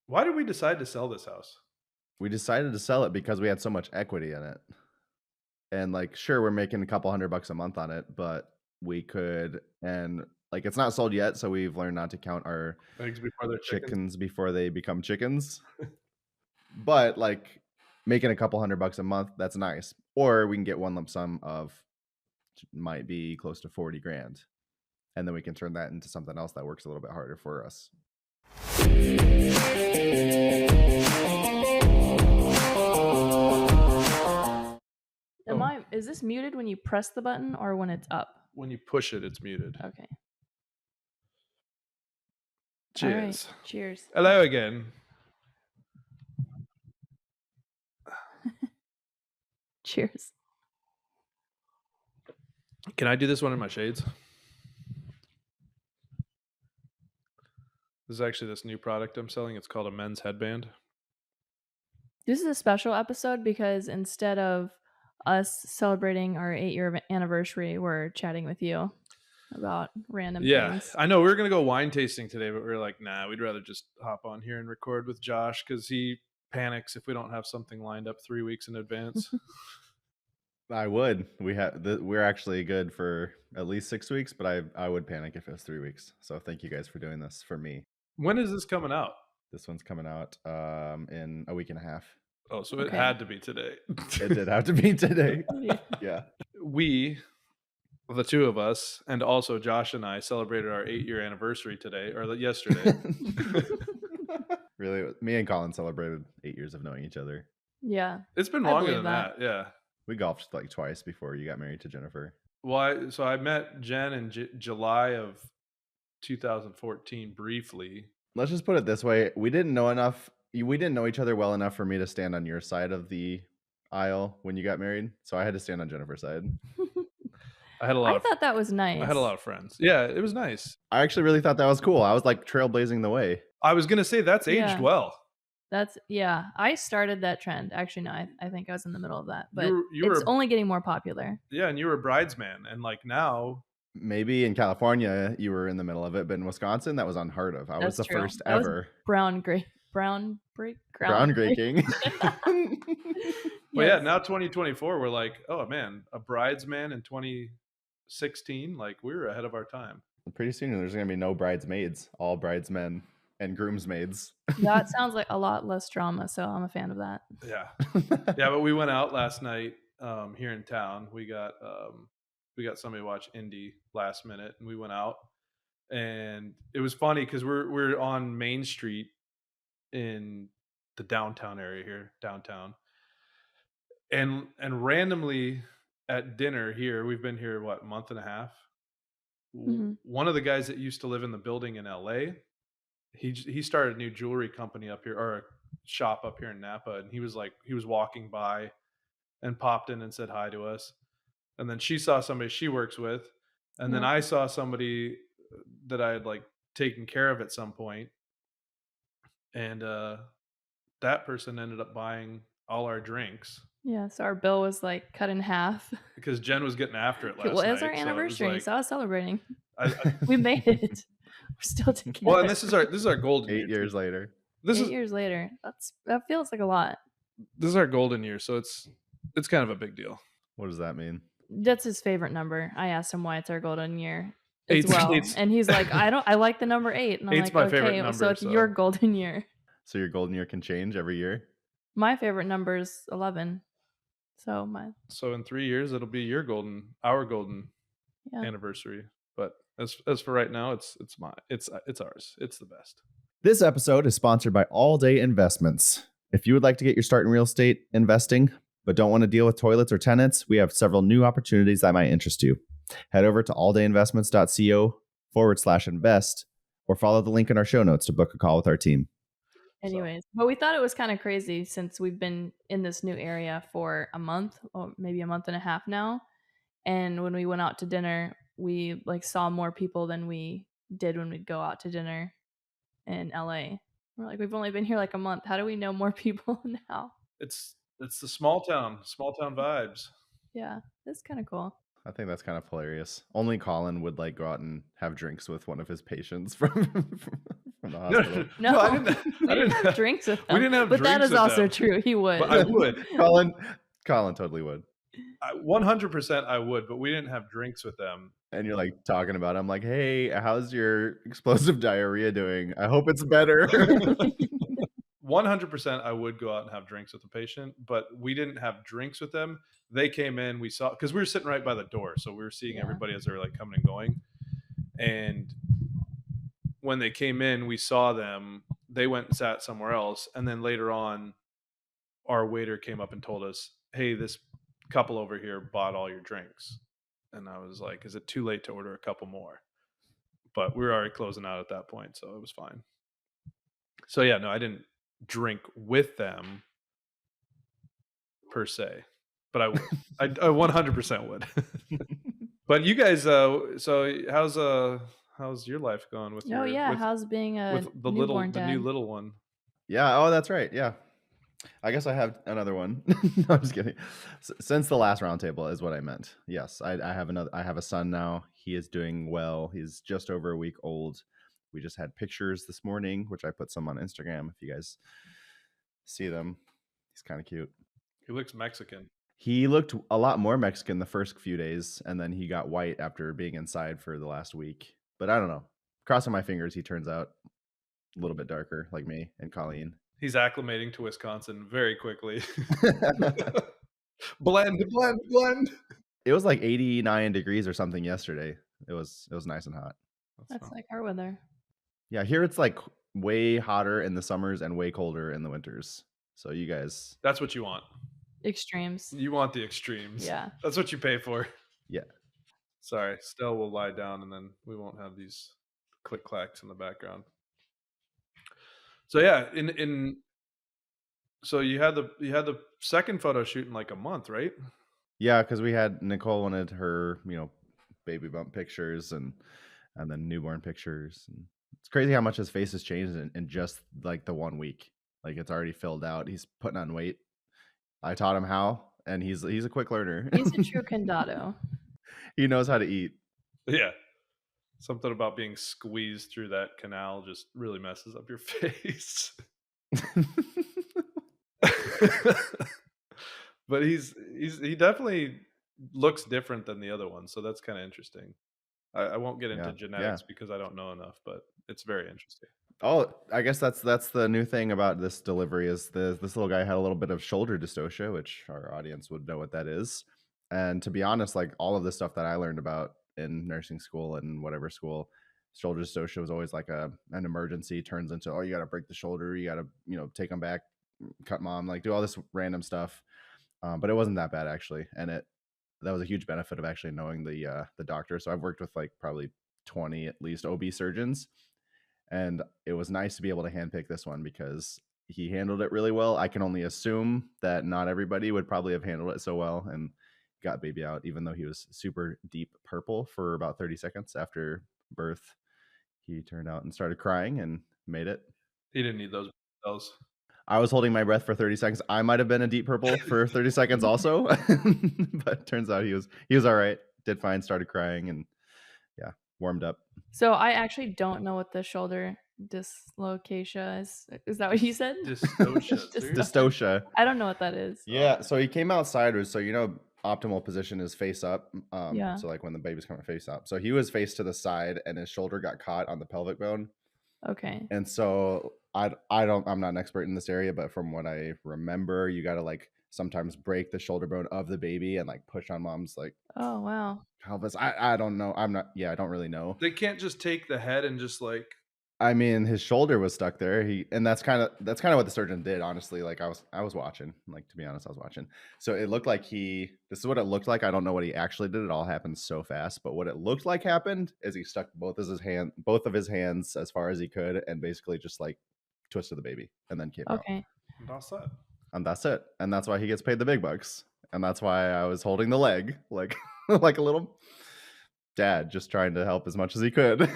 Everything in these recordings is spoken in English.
Why did we decide to sell this house? We decided to sell it because we had so much equity in it. And, like, sure, we're making a couple $100 a month on it, but we could and, like, it's not sold yet, so we've learned not to count our Eggs before they're chickens. chickens before they become chickens. But, like, making a couple $100 a month, that's nice. Or we can get one lump sum of might be close to 40 grand, and then we can turn that into something else that works a little bit harder for us. Is this muted when you press the button or when it's up? When you push it, it's muted. Okay. Cheers. All right. Cheers. Hello again. Cheers. Can I do this one in my shades? This is actually this new product I'm selling. It's called a men's headband. This is a special episode because instead of us celebrating our 8-year anniversary, we're chatting with you about random things. I know we were going to go wine tasting today, but we were like, nah, we'd rather just hop on here and record with Josh because he panics if we don't have something lined up 3 weeks in advance. I would. We're actually good for at least 6 weeks, but I would panic if it was 3 weeks. So thank you guys for doing this for me. When is this coming out? This one's coming out in a week and a half. Oh, so it had to be today. It did have to be today. Yeah. We, the two of us, and also Josh and I celebrated our 8-year anniversary today, or yesterday. Really, me and Colin celebrated 8 years of knowing each other. Yeah. It's been longer than that. Yeah. We golfed like twice before you got married to Jennifer. Well, so I met Jen in July of 2014 briefly. Let's just put it this way. We didn't know each other well enough for me to stand on your side of the aisle when you got married. So I had to stand on Jennifer's side. I thought that was nice. I had a lot of friends. Yeah, it was nice. I actually really thought that was cool. I was like trailblazing the way. I was going to say that's aged well. I started that trend. Actually, no, I think I was in the middle of that, but it's only getting more popular. Yeah, and you were a bridesman, and like now. Maybe in California you were in the middle of it, but in Wisconsin that was unheard of. I was the first ever. Groundbreaking. Well, yeah, now 2024, we're like, oh man, a bridesman in 2016, like we were ahead of our time. Pretty soon there's going to be no bridesmaids, all bridesmen and groomsmaids. That sounds like a lot less drama, so I'm a fan of that. Yeah. Yeah, but we went out last night here in town. We got somebody to watch Indy last minute, and we went out, and it was funny because we're on Main Street in the downtown area here, downtown, and randomly at dinner here, we've been here a month and a half. Mm-hmm. One of the guys that used to live in the building in LA, he started a new jewelry company up here, or a shop up here in Napa, and he was walking by and popped in and said hi to us. And then she saw somebody she works with, and then I saw somebody that I had like taken care of at some point, and that person ended up buying all our drinks. Yeah, so our bill was like cut in half because Jen was getting after it last night. Well, it was our anniversary, so I was celebrating. We made it. We're still together. Well, and this is our golden 8 years later. 8 years later. That feels like a lot. This is our golden year, so it's kind of a big deal. What does that mean? That's his favorite number. I asked him why it's our golden year as well, and he's like, I like the number 8, and I'm like, my favorite number, so it's your golden year. So your golden year can change every year? My favorite number is 11. So in 3 years it'll be our golden anniversary. But as for right now, it's ours. It's the best. This episode is sponsored by All Day Investments. If you would like to get your start in real estate investing, but don't want to deal with toilets or tenants, we have several new opportunities that might interest you. Head over to alldayinvestments.co/invest or follow the link in our show notes to book a call with our team. Anyways, but we thought it was kind of crazy since we've been in this new area for a month or maybe a month and a half now. And when we went out to dinner, we like saw more people than we did when we'd go out to dinner in LA. We're like, we've only been here like a month. How do we know more people now? It's the small town vibes. Yeah, it's kind of cool. I think that's kind of hilarious. Only Colin would like go out and have drinks with one of his patients from from the No, hospital. no, I No, didn't. we I didn't didn't have drinks with them. We didn't have but that drinks is with also them. true. He would. But I would. Colin totally would. 100% I would, but we didn't have drinks with them. And you're like talking about it. I'm like, hey, how's your explosive diarrhea doing? I hope it's better. 100% I would go out and have drinks with the patient, but we didn't have drinks with them. They came in, we saw, because we were sitting right by the door, so we were seeing Yeah. everybody as they were like coming and going. And when they came in, we saw them. They went and sat somewhere else, and then later on, our waiter came up and told us, "Hey, this couple over here bought all your drinks." And I was like, "Is it too late to order a couple more?" But we were already closing out at that point, so it was fine. So yeah, no, I didn't drink with them per se, but I would. I 100% would. But you guys, so how's your life going with Oh your yeah, how's being a with the newborn dad? new little one? Yeah. Oh, that's right. Yeah. I guess I have another one. No, I'm just kidding. Since the last roundtable is what I meant. Yes, I have another. I have a son now. He is doing well. He's just over a week old. We just had pictures this morning, which I put some on Instagram. If you guys see them, he's kind of cute. He looks Mexican. He looked a lot more Mexican the first few days, and then he got white after being inside for the last week. But I don't know. Crossing my fingers, he turns out a little bit darker, like me and Colleen. He's acclimating to Wisconsin very quickly. blend. It was like 89 degrees or something yesterday. It was nice and hot. That's like our weather. Yeah, here it's like way hotter in the summers and way colder in the winters. So you guys, That's what you want. Extremes. You want the extremes. Yeah. That's what you pay for. yeah. Sorry, Stell will lie down, and then we won't have these click clacks in the background. So yeah, so you had the second photo shoot in like a month, right? Yeah, because we had Nicole wanted her, baby bump pictures and then newborn pictures. And it's crazy how much his face has changed in just like the 1 week. Like it's already filled out. He's putting on weight. I taught him how, and he's a quick learner. He's a true Condado. He knows how to eat. Yeah. Something about being squeezed through that canal just really messes up your face. But he definitely looks different than the other one, so that's kind of interesting. I won't get into genetics because I don't know enough, but it's very interesting. Oh, I guess that's the new thing about this delivery is this little guy had a little bit of shoulder dystocia, which our audience would know what that is. And to be honest, like all of the stuff that I learned about in nursing school and whatever school, shoulder dystocia was always like an emergency. Turns into, oh, you got to break the shoulder, you got to take them back, cut mom, like do all this random stuff. But it wasn't that bad actually, and that was a huge benefit of actually knowing the doctor. So I've worked with like probably 20 at least OB surgeons. And it was nice to be able to handpick this one because he handled it really well. I can only assume that not everybody would probably have handled it so well and got baby out, even though he was super deep purple for about 30 seconds after birth. He turned out and started crying and made it. He didn't need those bells. I was holding my breath for 30 seconds. I might have been a deep purple for 30 seconds also, but turns out he was all right. Did fine, started crying, and yeah, warmed up. So I actually don't know what the shoulder dislocation is. Is that what you said? Dystocia. I don't know what that is. Yeah, so he came out sideways. So optimal position is face up. Yeah. So like when the baby's coming face up. So he was face to the side, and his shoulder got caught on the pelvic bone. Okay. And so I'm not an expert in this area, but from what I remember, you got to like sometimes break the shoulder bone of the baby and like push on mom's like. Oh wow. Pelvis. I don't know. I don't really know. They can't just take the head and just like. I mean, his shoulder was stuck there. And that's kind of what the surgeon did. Honestly, like I was watching. Like to be honest, I was watching. So it looked like this is what it looked like. I don't know what he actually did. It all happened so fast. But what it looked like happened is he stuck both of his hands as far as he could, and basically just like twisted the baby and then came out. Okay. And that's it. And that's why he gets paid the big bucks. And that's why I was holding the leg like like a little dad, just trying to help as much as he could.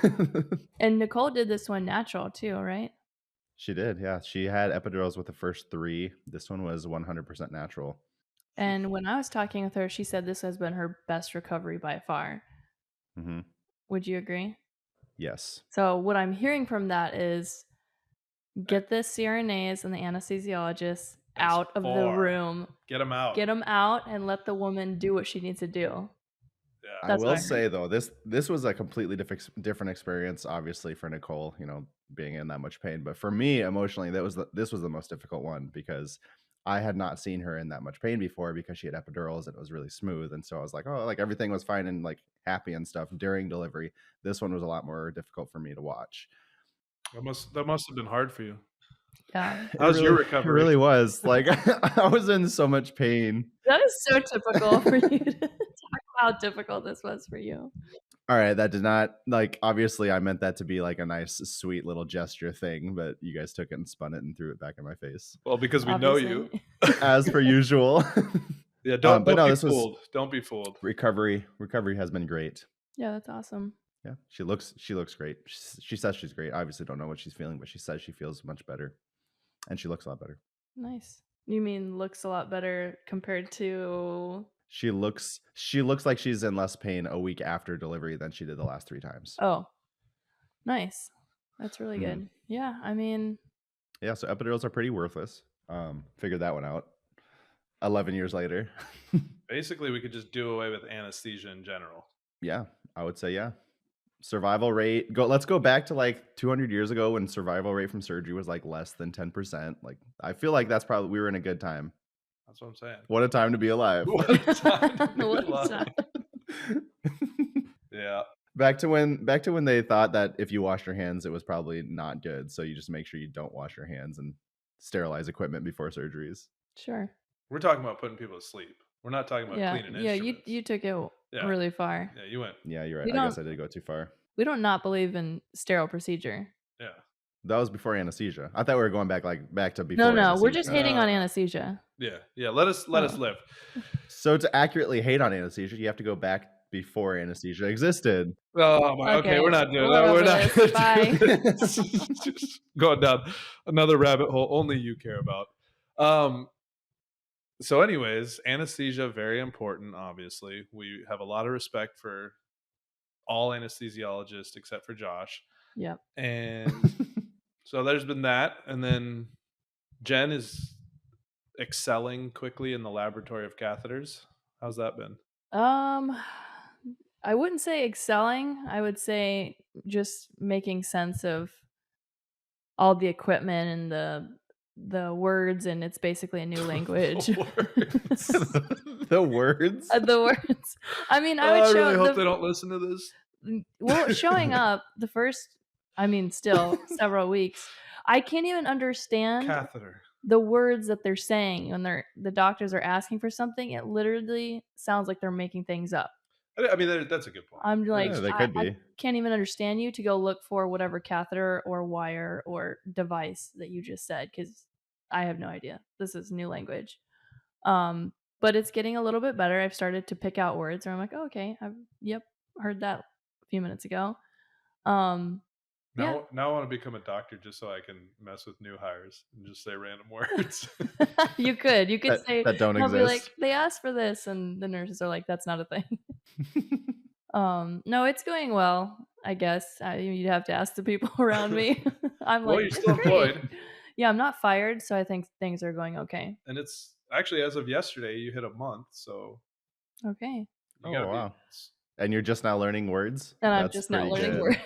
And Nicole did this one natural too, right? She did, yeah. She had epidurals with the first 3. This one was 100% natural. And when I was talking with her, she said this has been her best recovery by far. Mm-hmm. Would you agree? Yes. So what I'm hearing from that is get the CRNAs and the anesthesiologists As out of the far. room. Get them out. Get them out and let the woman do what she needs to do. Yeah. I That's what will I heard. say though, this was a completely different experience, obviously for Nicole, being in that much pain. But for me, emotionally, this was the most difficult one because I had not seen her in that much pain before because she had epidurals and it was really smooth. And so I was like, oh, like everything was fine and like happy and stuff during delivery. This one was a lot more difficult for me to watch. That must have been hard for you. Yeah. How's your It recovery? really was. Like I was in so much pain. That is so typical for you to talk about how difficult this was for you. All right, that did not, like, obviously I meant that to be like a nice, sweet little gesture thing, but you guys took it and spun it and threw it back in my face. Well, because we know you. As per usual. Yeah, don't but no, be this fooled. Don't be fooled. Recovery has been great. Yeah, that's awesome. Yeah, she looks great. She says she's great. I obviously don't know what she's feeling, but she says she feels much better, and she looks a lot better. Nice. You mean looks a lot better compared to? She looks like she's in less pain a week after delivery than she did the last 3 times. Oh, nice. That's really good. Yeah, I mean, yeah. So epidurals are pretty worthless. Figured that one out. 11 years later. Basically, we could just do away with anesthesia in general. Yeah, I would say yeah. Survival rate. Let's go back to like 200 years ago when survival rate from surgery was like less than 10%. Like I feel like that's probably we were in a good time. That's what I'm saying. What a time to be alive. What a time to be what a alive. time. Yeah. Back to when they thought that if you washed your hands, it was probably not good. So you just make sure you don't wash your hands and sterilize equipment before surgeries. Sure. We're talking about putting people to sleep. We're not talking about cleaning instruments. You took it really far. Yeah, you went. Yeah, you're right. I guess I did go too far. We don't not believe in sterile procedure. Yeah. That was before anesthesia. I thought we were going back to before. No, anesthesia. we're just hating on anesthesia. Yeah. Let us live. So to accurately hate on anesthesia, you have to go back before anesthesia existed. Oh my. Okay, we're not doing that. We're not. Bye. Just going down another rabbit hole only you care about. So anyways, anesthesia, very important, obviously. We have a lot of respect for all anesthesiologists except for Josh. Yep. And so there's been that. And then Jenn is excelling quickly in the laboratory of catheters. How's that been? I wouldn't say excelling. I would say just making sense of all the equipment and the words, and it's basically a new language. The words? The words. I mean, I would really hope they don't listen to this. Well, showing up the first, still several weeks, I can't even understand catheter. The words that they're saying when the doctors are asking for something. It literally sounds like they're making things up. I mean, that's a good point. I'm like, they could be. I can't even understand you to go look for whatever catheter or wire or device that you just said, because I have no idea. This is new language. But it's getting a little bit better. I've started to pick out words where I'm like, oh, okay, I've heard that a few minutes ago. Now I want to become a doctor just so I can mess with new hires and just say random words. You could say that don't exist. Be like, they asked for this, and the nurses are like, that's not a thing. No, it's going well, I guess. You'd have to ask the people around me. I'm well, like, you're still employed. Yeah, I'm not fired, so I think things are going okay. And it's actually, as of yesterday, you hit a month, so okay. Oh wow! And you're just now learning words. And I'm just now learning words.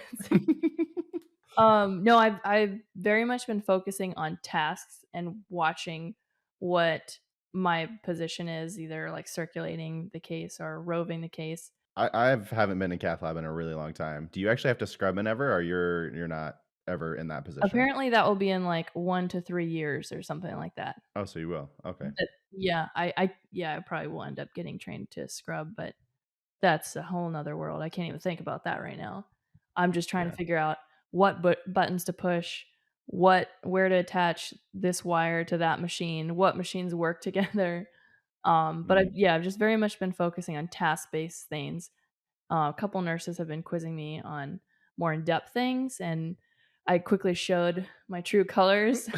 No, I've very much been focusing on tasks and watching what my position is, either like circulating the case or roving the case. I haven't been in cath lab in a really long time. Do you actually have to scrub in ever, or you're not ever in that position? Apparently that will be in like 1 to 3 years or something like that. Oh, so you will. Okay. But yeah, I probably will end up getting trained to scrub, but that's a whole nother world. I can't even think about that right now. I'm just trying to figure out what buttons to push, where to attach this wire to that machine, what machines work together. But I've just very much been focusing on task-based things. A couple nurses have been quizzing me on more in-depth things, and I quickly showed my true colors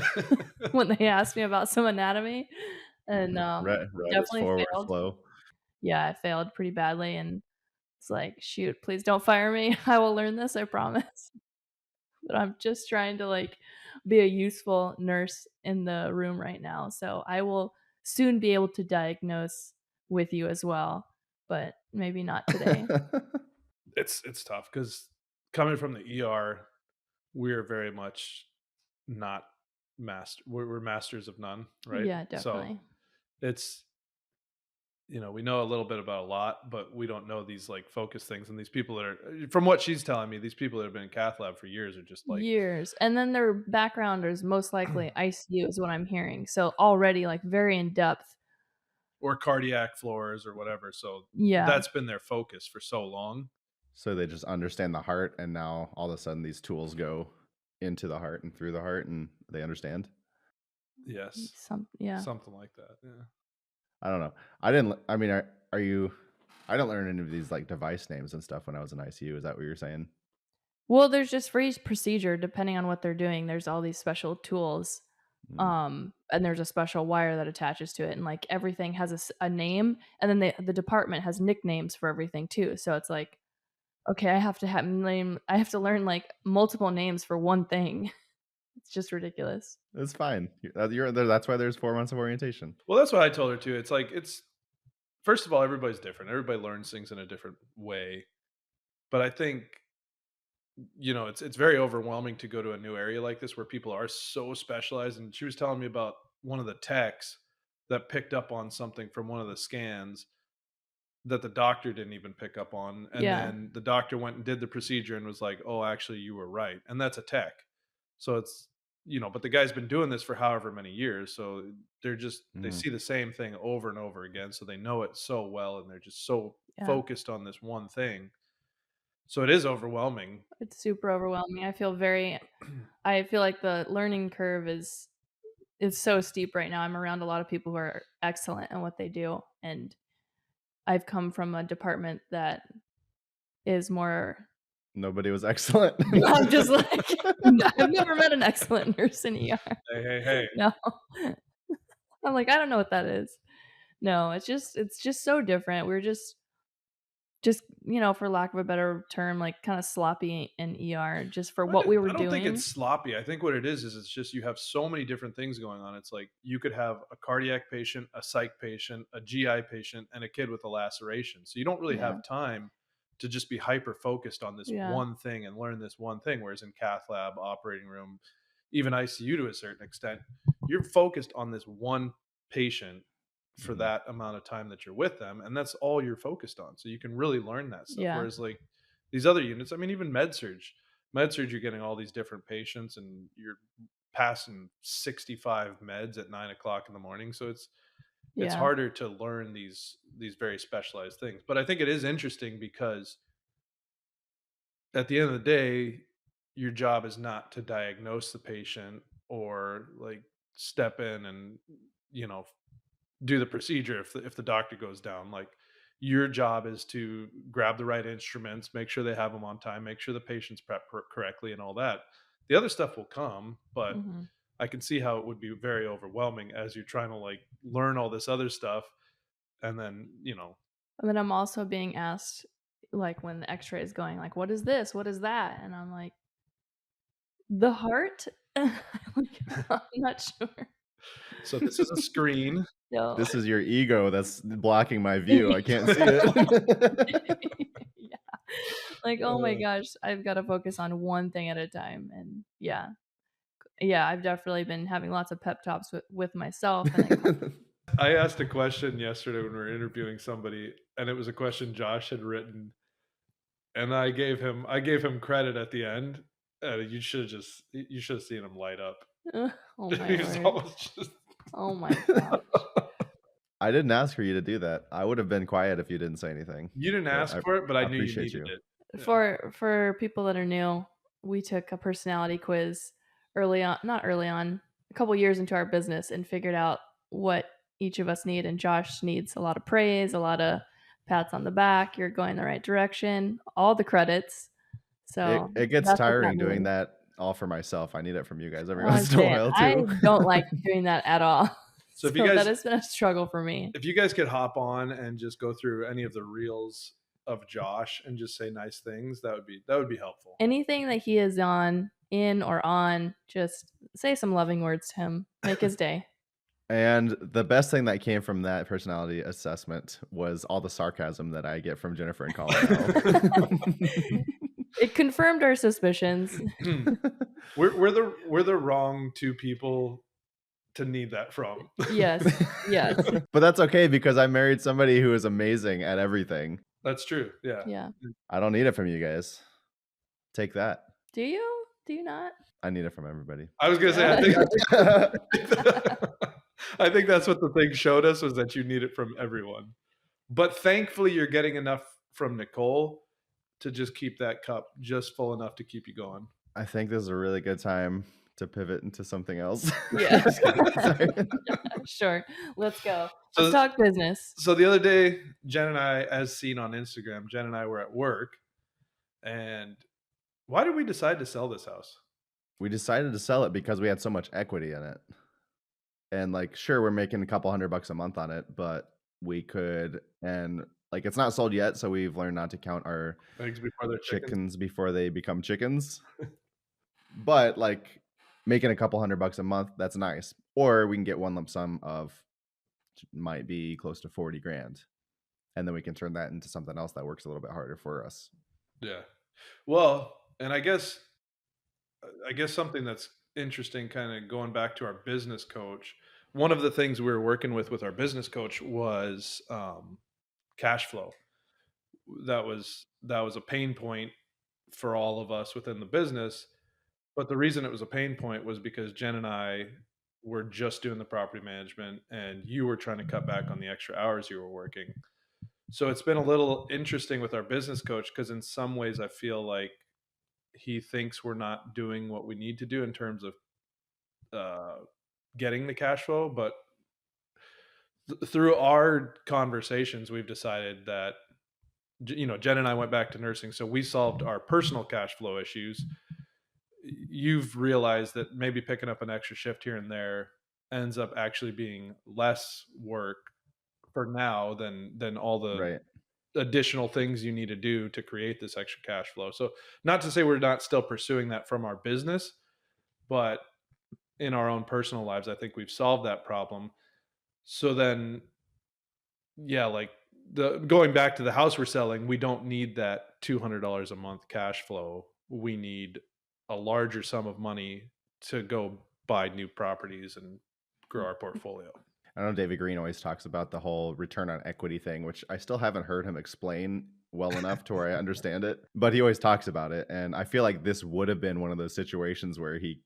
when they asked me about some anatomy, and definitely failed. Flow. Yeah, I failed pretty badly, and It's like, shoot, please don't fire me. I will learn this, I promise. But I'm just trying to like be a useful nurse in the room right now. So I will soon be able to diagnose with you as well, but maybe not today. It's tough because coming from the ER, we're very much not we're masters of none, right? Yeah, So definitely. it's, we know a little bit about a lot, but we don't know these like focus things. And these people that are, from what she's telling me, these people that have been in cath lab for years are just like, Years. And then their background is most likely ICU is what I'm hearing. So already like very in depth. or cardiac floors or whatever. So Yeah. that's been their focus for so long. So they just understand the heart, and now all of a sudden these tools go into the heart and through the heart, and they understand. Yes. Yeah. Something like that. Yeah. I don't know. Are you? I didn't learn any of these like device names and stuff when I was in ICU. Is that what you're saying? Well, there's just for each procedure, depending on what they're doing, there's all these special tools. And there's a special wire that attaches to it, and like everything has a name, and then the department has nicknames for everything too. So it's like, okay, I have to learn like multiple names for one thing. It's just ridiculous. It's fine. You're there. That's why there's 4 months of orientation. Well, that's what I told her too. It's like, first of all, everybody's different. Everybody learns things in a different way. But I think, it's very overwhelming to go to a new area like this where people are so specialized. And she was telling me about one of the techs that picked up on something from one of the scans that the doctor didn't even pick up on. And Yeah. then the doctor went and did the procedure and was like, oh, actually, you were right. And that's a tech. So it's, but the guy's been doing this for however many years. So they see the same thing over and over again. So they know it so well. And they're just so focused on this one thing. So it is overwhelming. It's super overwhelming. I feel like the learning curve is so steep right now. I'm around a lot of people who are excellent at what they do, and I've come from a department that is more. Nobody was excellent. I'm just like, I've never met an excellent nurse in ER. Hey. No. I'm like, I don't know what that is. No, it's just so different. We're just for lack of a better term, like kind of sloppy in ER just for what we were I don't think doing. it's sloppy. I think what it is it's just you have so many different things going on. It's like you could have a cardiac patient, a psych patient, a GI patient, and a kid with a laceration. So you don't really have time to just be hyper focused on this one thing and learn this one thing. Whereas in cath lab, operating room, even ICU to a certain extent, you're focused on this one patient for that amount of time that you're with them, and that's all you're focused on. So you can really learn that stuff. Whereas like these other units, I mean, even med surge, you're getting all these different patients, and you're passing 65 meds at 9:00 in the morning. So it's harder to learn these very specialized things. But I think it is interesting because at the end of the day, your job is not to diagnose the patient or like step in and do the procedure if the doctor goes down. Like, your job is to grab the right instruments, make sure they have them on time, make sure the patient's prepped correctly and all that. The other stuff will come, but I can see how it would be very overwhelming as you're trying to like learn all this other stuff. And then, And then I'm also being asked, like when the x-ray is going, like, what is this? What is that? And I'm like, the heart? I'm not sure. So this is a screen. No. This is your ego that's blocking my view. I can't see it. Yeah. Like, oh my gosh, I've got to focus on one thing at a time. And yeah, I've definitely been having lots of pep talks with myself. And I asked a question yesterday when we were interviewing somebody, and it was a question Josh had written, and I gave him credit at the end. You should have seen him light up. oh my He was word. almost just... Oh my gosh. I didn't ask for you to do that. I would have been quiet if you didn't say anything. You didn't ask for it, but I knew you appreciate needed it. Yeah. For people that are new, we took a personality quiz not early on, a couple years into our business, and figured out what each of us need. And Josh needs a lot of praise, a lot of pats on the back. You're going the right direction, all the credits. So it gets tiring doing that all for myself. I need it from you guys every once in a while too. I don't like doing that at all. So if you guys, that has been a struggle for me. If you guys could hop on and just go through any of the reels of Josh and just say nice things, that would be helpful. Anything that he is in or on, just say some loving words to him. Make his day. And the best thing that came from that personality assessment was all the sarcasm that I get from Jennifer and Colin now. It confirmed our suspicions. We're the wrong two people to need that from. Yes. But that's okay because I married somebody who is amazing at everything. That's true. Yeah. Yeah. I don't need it from you guys. Take that. Do you? Do you not? I need it from everybody. I was gonna say, I think that's what the thing showed us, was that you need it from everyone. But thankfully, you're getting enough from Nicole to just keep that cup just full enough to keep you going. I think this is a really good time to pivot into something else. Yeah. Just kidding. Sorry. Sure. Let's go. So- Let's talk business. So the other day, Jen and I, as seen on Instagram, Jen and I were at work. And why did we decide to sell this house? We decided to sell it because we had so much equity in it. And like, sure, we're making a couple $100 a month on it, but we could, and like, it's not sold yet. So we've learned not to count our Eggs before they're chickens before they become chickens. But like, making a couple $100 a month, that's nice. Or we can get one lump sum of, might be close to 40 grand. And then we can turn that into something else that works a little bit harder for us. Yeah. Well, and I guess something that's interesting, kind of going back to our business coach, one of the things we were working with our business coach was cash flow. That was a pain point for all of us within the business. But the reason it was a pain point was because Jen and I were just doing the property management, and you were trying to cut back on the extra hours you were working. So it's been a little interesting with our business coach, because in some ways I feel like he thinks we're not doing what we need to do in terms of getting the cash flow. But through our conversations, we've decided that, Jen and I went back to nursing, so we solved our personal cash flow issues. You've realized that maybe picking up an extra shift here and there ends up actually being less work for now than all the Right. additional things you need to do to create this extra cash flow. So not to say we're not still pursuing that from our business, but in our own personal lives, I think we've solved that problem. So then, yeah, like going back to the house we're selling, we don't need that $200 a month cash flow. We need a larger sum of money to go buy new properties and grow our portfolio. I know David Green always talks about the whole return on equity thing, which I still haven't heard him explain well enough to where I understand it, but he always talks about it. And I feel like this would have been one of those situations where he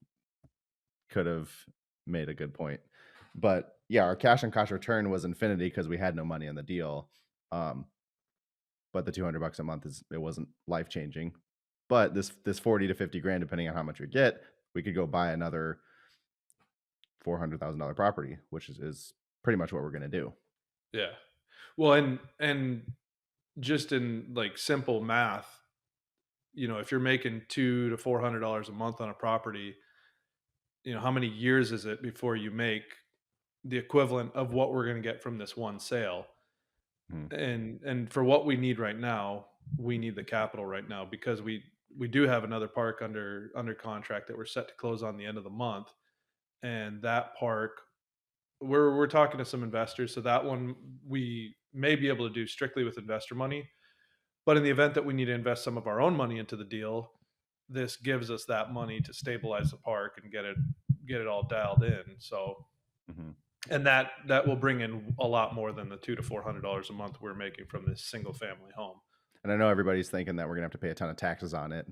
could have made a good point. But yeah, our cash on cash return was infinity because we had no money on the deal. But the $200 a month it wasn't life changing. But this 40 to 50 grand, depending on how much we get, we could go buy another $400,000 property, which is pretty much what we're going to do. Yeah. Well, and just in like simple math, if you're making $200 to $400 a month on a property, how many years is it before you make the equivalent of what we're going to get from this one sale? And for what we need right now, we need the capital right now, because we do have another park under contract that we're set to close on the end of the month. And that park, we're talking to some investors. So that one we may be able to do strictly with investor money. But in the event that we need to invest some of our own money into the deal, this gives us that money to stabilize the park and get it all dialed in. So, and that will bring in a lot more than the $200 to $400 a month we're making from this single family home. And I know everybody's thinking that we're going to have to pay a ton of taxes on it.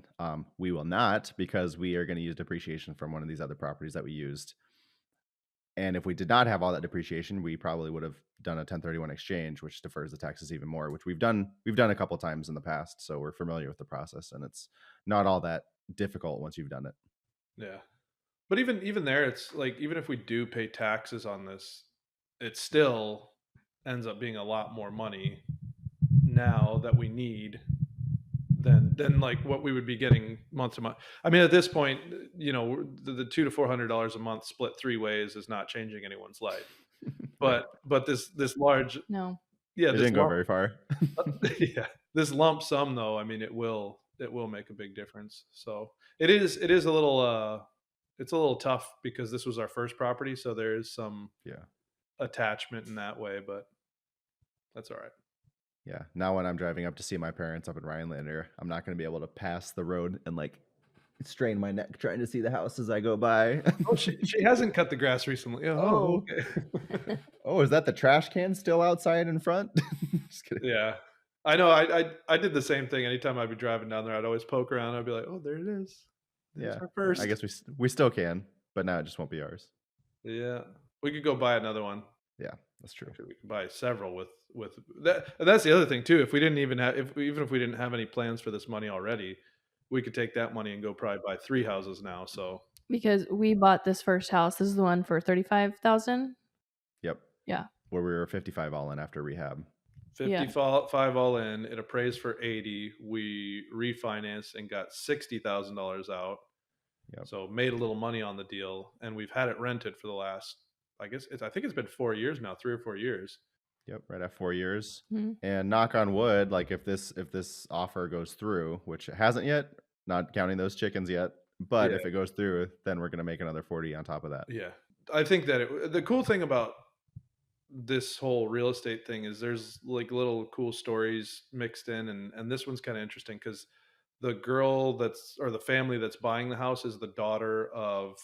We will not, because we are going to use depreciation from one of these other properties that we used. And if we did not have all that depreciation, we probably would have done a 1031 exchange, which defers the taxes even more, which we've done a couple of times in the past. So we're familiar with the process, and it's not all that difficult once you've done it. Yeah. But even there, it's like, even if we do pay taxes on this, it still ends up being a lot more money now that we need than like what we would be getting month to month. I mean, at this point, the $200 to $400 a month split 3 ways is not changing anyone's life. But this large, no, Yeah, It this didn't go lump very far. yeah, this lump sum though, I mean, it will make a big difference. So it is a little it's a little tough because this was our first property, so there is some Yeah. attachment in that way, but that's all right. Yeah. Now when I'm driving up to see my parents up in Rhinelander, I'm not going to be able to pass the road and like strain my neck trying to see the house as I go by. Oh, she hasn't cut the grass recently. Oh, Oh. okay. Oh, is that the trash can still outside in front? Just kidding. Yeah. I know, I did the same thing. Anytime I'd be driving down there, I'd always poke around, I'd be like, "Oh, there it is. There's Yeah. our I first." guess we still can, but now it just won't be ours. Yeah. We could go buy another one. Yeah, that's true. Actually, we could buy several with that. And that's the other thing too. If we didn't even have, even if we didn't have any plans for this money already, we could take that money and go probably buy 3 houses now. So Because we bought this first house. This is the one for 35,000. Yep. Yeah. Where we were 55 all in after rehab. 55 all in. It appraised for 80. We refinanced and got $60,000 out. Yep. So made a little money on the deal, and we've had it rented for the last, I think it's been 4 years now, 3 or 4 years. Yep, right at 4 years. Mhm. And knock on wood, like if this offer goes through, which it hasn't yet, not counting those chickens yet, but Yeah. if it goes through, then we're going to make another 40 on top of that. Yeah. I think that the cool thing about this whole real estate thing is there's like little cool stories mixed in, and this one's kind of interesting because the girl or the family that's buying the house is the daughter of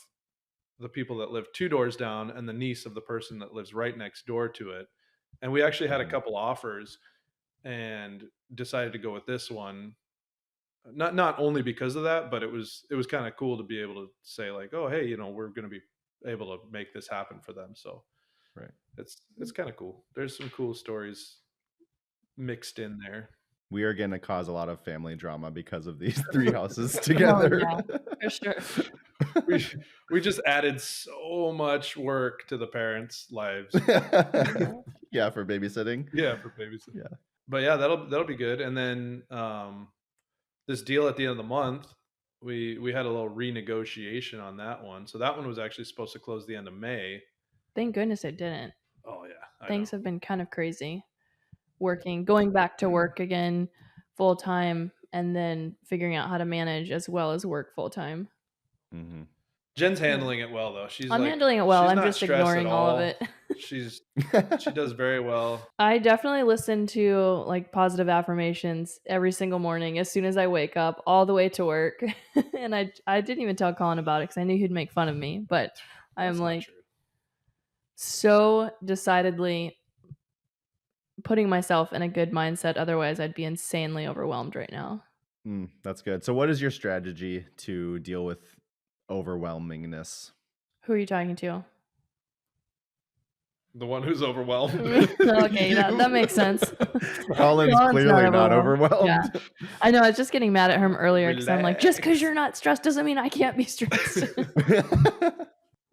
the people that live 2 doors down and the niece of the person that lives right next door to it. And we actually had a Mhm. couple offers and decided to go with this one. Not only because of that, but it was kind of cool to be able to say like, oh, hey, we're going to be able to make this happen for them. So Right. it's kind of cool. There's some cool stories mixed in there. We are going to cause a lot of family drama because of these 3 houses together. Oh, yeah, for sure. We just added so much work to the parents' lives. Yeah, for babysitting. Yeah, for babysitting. Yeah. But yeah, that'll be good. And then this deal at the end of the month, we had a little renegotiation on that one. So that one was actually supposed to close the end of May. Thank goodness it didn't. Oh yeah, Things have been kind of crazy. Going back to work again full time, and then figuring out how to manage as well as work full time. Mm-hmm. Jen's handling it well though. I'm handling it well. she's I'm not just stressed ignoring at all of it. She does very well. I definitely listen to like positive affirmations every single morning as soon as I wake up, all the way to work. And I didn't even tell Colin about it because I knew he'd make fun of me. But I'm That's not like true. so decidedly putting myself in a good mindset. Otherwise, I'd be insanely overwhelmed right now. That's good. So what is your strategy to deal with overwhelmingness? Who are you talking to? The one who's overwhelmed. Okay, that makes sense. Colin's clearly not overwhelmed. Yeah. I know. I was just getting mad at him earlier because I'm like, just because you're not stressed doesn't mean I can't be stressed.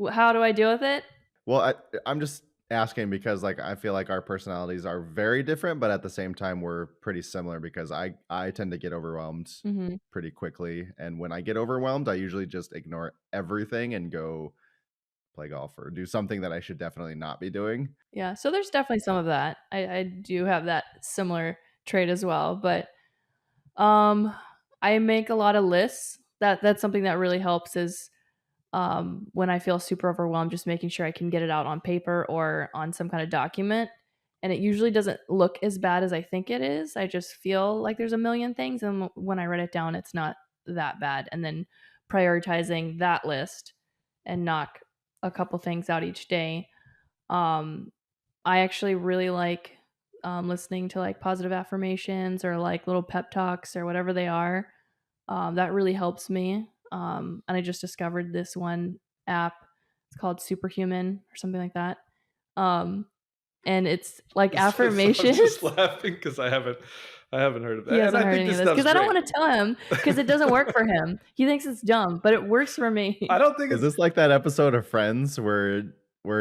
How do I deal with it? Well, I'm just asking because like I feel like our personalities are very different, but at the same time we're pretty similar because I tend to get overwhelmed Mm-hmm. pretty quickly, and when I get overwhelmed, I usually just ignore everything and go play golf or do something that I should definitely not be doing. Yeah, so there's definitely some of that. I do have that similar trait as well, but I make a lot of lists. That's something that really helps is when I feel super overwhelmed, just making sure I can get it out on paper or on some kind of document. And it usually doesn't look as bad as I think it is. I just feel like there's a million things. And when I write it down, it's not that bad. And then prioritizing that list and knock a couple things out each day. I actually really like listening to like positive affirmations or like little pep talks or whatever they are. That really helps me. And I just discovered this one app. It's called Superhuman or something like that. And it's like affirmations. I'm just laughing because I haven't heard of that. He hasn't heard any of this because I don't great. want to tell him because it doesn't work for him. He thinks it's dumb, but it works for me. I don't think Is this like that episode of Friends where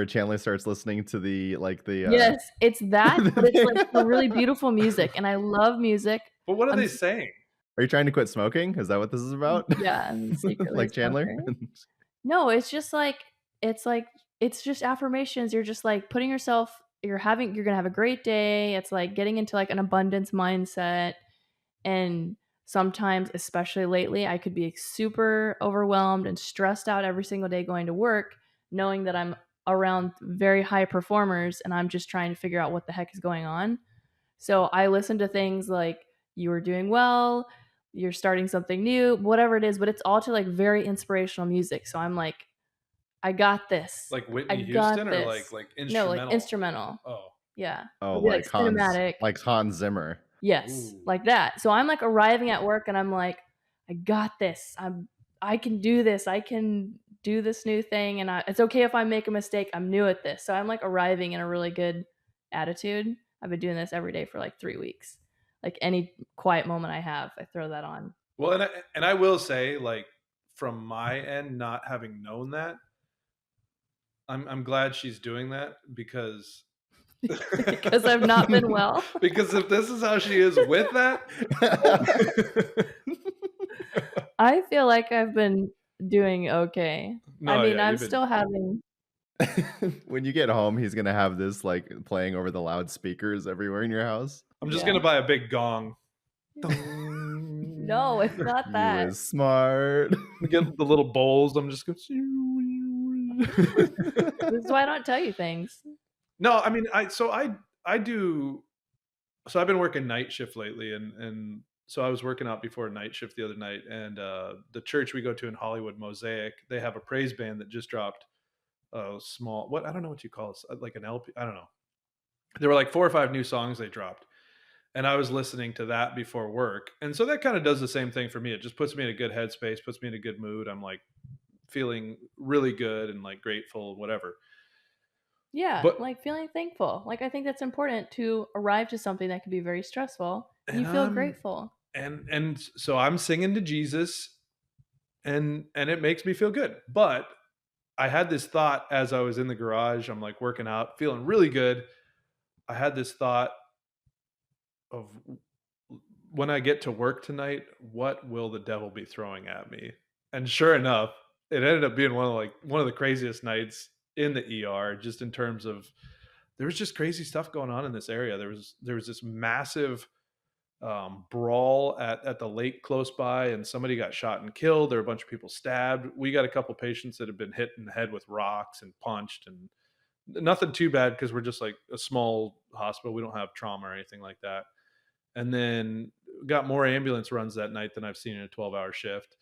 Chandler starts listening to the Yes, it's that, but it's like the really beautiful music, and I love music. But what are they saying? Are you trying to quit smoking? Is that what this is about? Yeah, I'm secretly like Chandler? No, it's just affirmations. You're just like putting yourself you're going to have a great day. It's like getting into like an abundance mindset. And sometimes, especially lately, I could be super overwhelmed and stressed out every single day going to work, knowing that I'm around very high performers and I'm just trying to figure out what the heck is going on. So I listen to things like, you are doing well, you're starting something new, whatever it is, but it's all to like very inspirational music. So I'm like, I got this. Like I Whitney Houston got or this. like No, like instrumental? instrumental. Oh. Yeah. Oh, It'll be like cinematic. Like Hans Zimmer. Yes, Ooh. like that. So I'm like arriving at work and I'm like, I got this. I can do this. I can do this new thing, and it's okay if I make a mistake. I'm new at this. So I'm like arriving in a really good attitude. I've been doing this every day for like 3 weeks. Like any quiet moment I have, I throw that on. Well, and I will say, like, from my end, not having known that, I'm glad she's doing that because Because I've not been well. Because if this is how she is with that, I feel like I've been doing okay. No, I mean, yeah, I'm you've been- still having. When you get home, he's gonna have this like playing over the loudspeakers everywhere in your house. I'm just Yeah. gonna buy a big gong. No, it's not You that. is smart. Get the little bowls. I'm just going. This is why I don't tell you things. No, I mean, I do. So I've been working night shift lately, and so I was working out before night shift the other night, and the church we go to in Hollywood, Mosaic, they have a praise band that just dropped a small, what, I don't know what you call it, like an LP, I don't know. There were like 4 or 5 new songs they dropped, and I was listening to that before work, and so that kind of does the same thing for me. It just puts me in a good headspace, puts me in a good mood. I'm like feeling really good and like grateful, whatever. Yeah, But like feeling thankful. Like I think that's important to arrive to something that can be very stressful. And you and feel I'm grateful. and so I'm singing to Jesus, and it makes me feel good. But I had this thought as I was in the garage. I'm like working out, feeling really good. I had this thought of, when I get to work tonight, what will the devil be throwing at me? And sure enough, it ended up being one of the craziest nights in the ER, just in terms of, there was just crazy stuff going on in this area. There was this massive brawl at the lake close by, and somebody got shot and killed. There were a bunch of people stabbed. We got a couple patients that have been hit in the head with rocks and punched, and nothing too bad because we're just like a small hospital. We don't have trauma or anything like that. And then got more ambulance runs that night than I've seen in a 12-hour shift.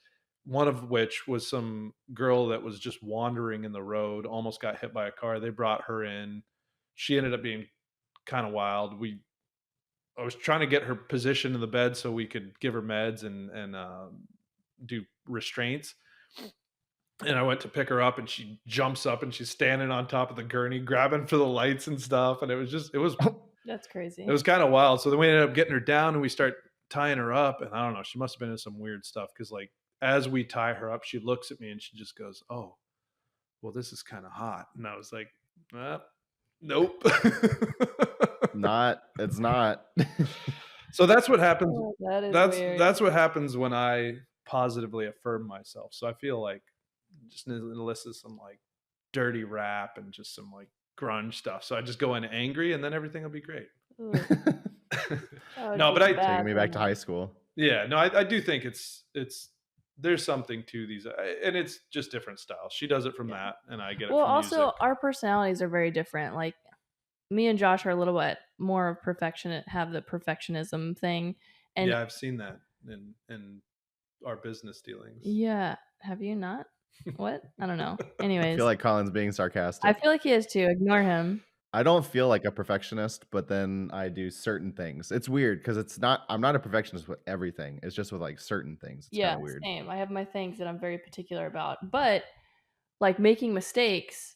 One of which was some girl that was just wandering in the road, almost got hit by a car. They brought her in. She ended up being kind of wild. I was trying to get her position in the bed so we could give her meds and do restraints. And I went to pick her up, and she jumps up and she's standing on top of the gurney, grabbing for the lights and stuff. And it was That's crazy. it was kind of wild. So then we ended up getting her down, and we start tying her up. And I don't know, she must have been in some weird stuff, because like as we tie her up, she looks at me and she just goes, "Oh, well, this is kind of hot." And I was like, nope. It's not. So that's what happens. Oh, that is weird. That's what happens when I positively affirm myself. So I feel like just need to listen to some like dirty rap and just some like grunge stuff. So I just go in angry, and then everything will be great. No, but taking me back to high school. Yeah, no, I do think it's there's something to these, and it's just different styles. She does it from that, and I get it. Well, from also music. our personalities are very different. Like me and Josh are a little bit more have the perfectionism thing. And yeah, I've seen that in our business dealings. Yeah, have you not? What? I don't know. Anyways, I feel like Colin's being sarcastic. I feel like he is too. Ignore him. I don't feel like a perfectionist, but then I do certain things. It's weird because I'm not a perfectionist with everything. It's just with like certain things. It's kind of weird. Same. I have my things that I'm very particular about. But like making mistakes,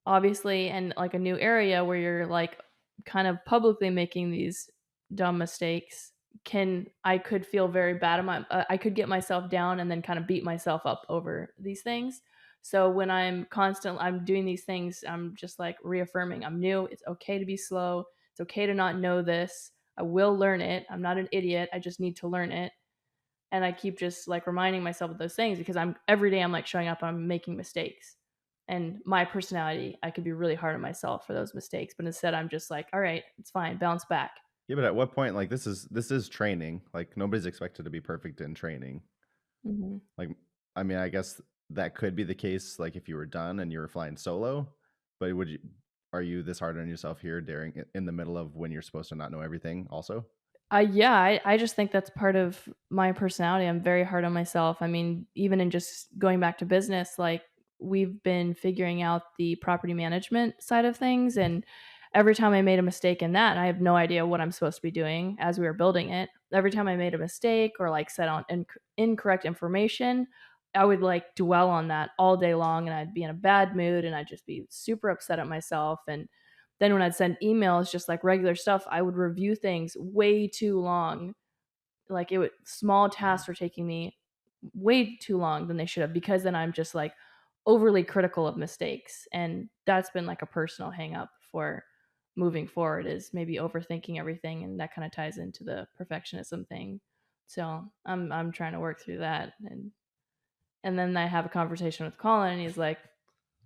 obviously, and like a new area where you're like kind of publicly making these dumb mistakes, I could feel very bad. I could get myself down and then kind of beat myself up over these things. So when I'm doing these things, I'm just like reaffirming I'm new. It's okay to be slow. It's okay to not know this. I will learn it. I'm not an idiot. I just need to learn it. And I keep just like reminding myself of those things, because every day I'm like showing up, I'm making mistakes. And my personality, I could be really hard on myself for those mistakes, but instead I'm just like, all right, it's fine, bounce back. Yeah, but at what point, like this is training. Like nobody's expected to be perfect in training. Hmm. Like, I mean, I guess that could be the case, like if you were done and you were flying solo, but are you this hard on yourself here during in the middle of when you're supposed to not know everything also? Yeah, I just think that's part of my personality. I'm very hard on myself. I mean, even in just going back to business, like we've been figuring out the property management side of things. And every time I made a mistake in that, and I have no idea what I'm supposed to be doing as we were building it, every time I made a mistake or like set on incorrect information, I would like dwell on that all day long and I'd be in a bad mood and I'd just be super upset at myself. And then when I'd send emails, just like regular stuff, I would review things way too long. Like small tasks were taking me way too long than they should have because then I'm just like overly critical of mistakes. And that's been like a personal hang up for moving forward is maybe overthinking everything. And that kind of ties into the perfectionism thing. So I'm trying to work through that. And then I have a conversation with Colin and he's like,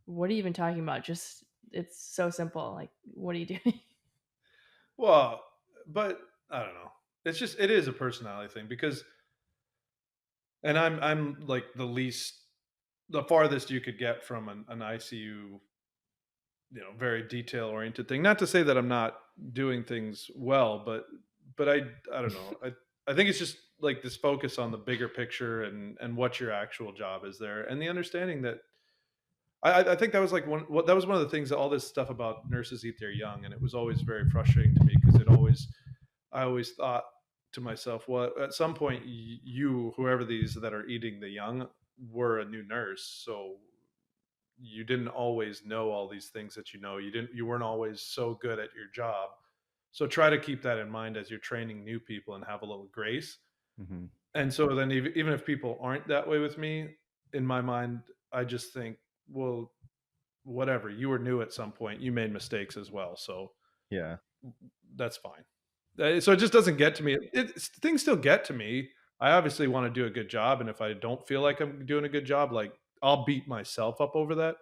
what are you even talking about? Just it's so simple. Like, what are you doing? Well, but I don't know. It is a personality thing because, and I'm like the farthest you could get from an ICU, very detail oriented thing. Not to say that I'm not doing things well, but I don't know. I think it's just like this focus on the bigger picture and what your actual job is there, and the understanding that I think that was like that was one of the things that all this stuff about nurses eat their young, and it was always very frustrating to me because I always thought to myself, well, at some point, you, whoever these that are eating the young, were a new nurse, so you didn't always know all these things that you know. You weren't always so good at your job. So try to keep that in mind as you're training new people and have a little grace. Mm-hmm. And so then even if people aren't that way with me, in my mind, I just think, well, whatever. You were new at some point. You made mistakes as well. So Yeah. that's fine. So it just doesn't get to me. Things still get to me. I obviously want to do a good job, and if I don't feel like I'm doing a good job, like I'll beat myself up over that.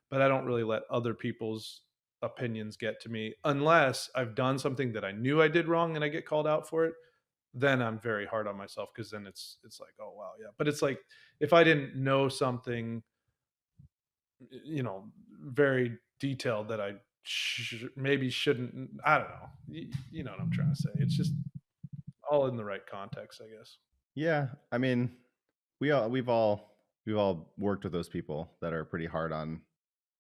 But I don't really let other people's opinions get to me unless I've done something that I knew I did wrong and I get called out for it. Then I'm very hard on myself because then it's like, oh wow, yeah. But it's like if I didn't know something, very detailed that I maybe shouldn't. I don't know. You know what I'm trying to say. It's just all in the right context, I guess. Yeah. I mean, we've all worked with those people that are pretty hard on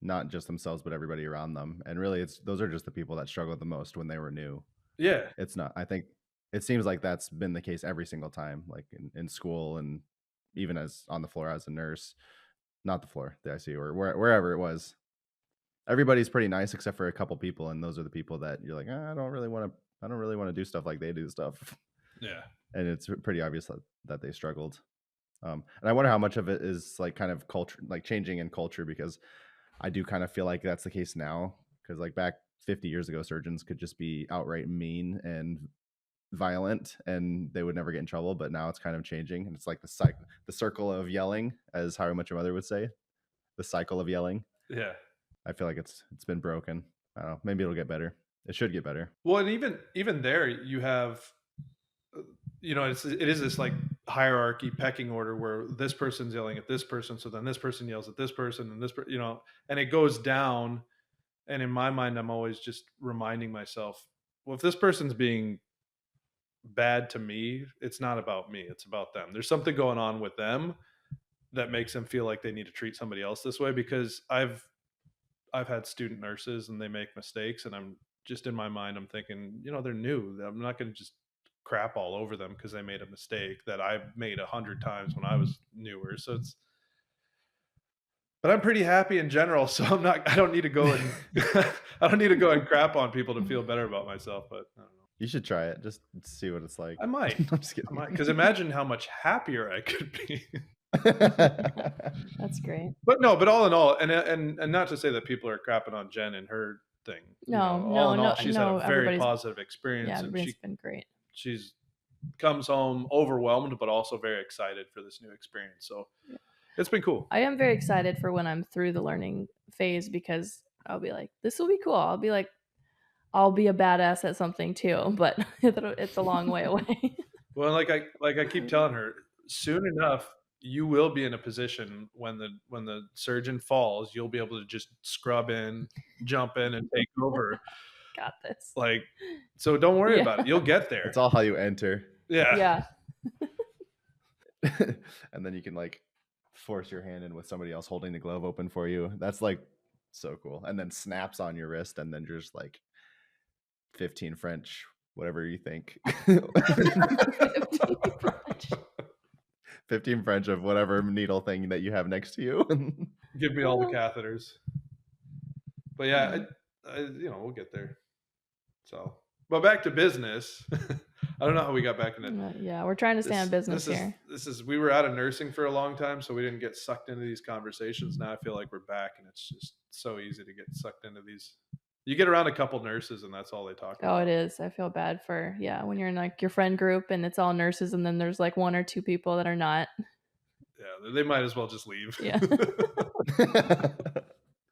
not just themselves but everybody around them. And really those are just the people that struggled the most when they were new. Yeah. It's not. I think it seems like that's been the case every single time, like in school and even as on the floor as a nurse, not the floor, the ICU or wherever it was. Everybody's pretty nice except for a couple people, and those are the people that you're like, I don't really want to do stuff like they do stuff. Yeah. And it's pretty obvious that they struggled. And I wonder how much of it is like kind of culture, like changing in culture, because I do kind of feel like that's the case now. Because like back 50 years ago, surgeons could just be outright mean and violent and they would never get in trouble. But now it's kind of changing, and it's like the circle of yelling, as How I Met Your Mother would say, the cycle of yelling. Yeah. I feel like it's been broken. I don't know. Maybe it'll get better. It should get better. Well, and even there, you have, it is this like hierarchy, pecking order where this person's yelling at this person, so then this person yells at this person, and and it goes down. And in my mind, I'm always just reminding myself, well, if this person's being bad to me, it's not about me, it's about them. There's something going on with them that makes them feel like they need to treat somebody else this way, because I've had student nurses and they make mistakes, and I'm just in my mind, I'm thinking, they're new. I'm not going to just crap all over them because they made a mistake that I've made 100 times when I was newer. But I'm pretty happy in general, so I don't need to go and I don't need to go and crap on people to feel better about myself. But I don't know. You should try it. Just see what it's like. I might. I'm just kidding. Because imagine how much happier I could be. That's great. But all in all, and not to say that people are crapping on Jenn and her thing. No, all in all, she's had a very everybody's- positive experience, Yeah, and everybody's been great. she's comes home overwhelmed, but also very excited for this new experience. So, It's been cool. I am very excited for when I'm through the learning phase because I'll be like, this will be cool. I'll be like, I'll be a badass at something too, but it's a long way away. Well, like I keep telling her, soon enough you will be in a position when the surgeon falls, you'll be able to just scrub in, jump in, and take over. Got this. Like, so don't worry about it. You'll get there. It's all how you enter. Yeah. Yeah. And then you can like force your hand in with somebody else holding the glove open for you. That's like so cool. And then snaps on your wrist, and then just like 15 French, whatever you think. 15 French of whatever needle thing that you have next to you. Give me all the catheters. But yeah, we'll get there. So, but back to business. I don't know how we got back in it. Yeah, we're trying to stay on business here. We were out of nursing for a long time, so we didn't get sucked into these conversations. Now I feel like we're back, and it's just so easy to get sucked into these. You get around a couple nurses, and that's all they talk about. Oh, it is. I feel bad for, when you're in like your friend group and it's all nurses, and then there's like one or two people that are not. Yeah, they might as well just leave. Yeah.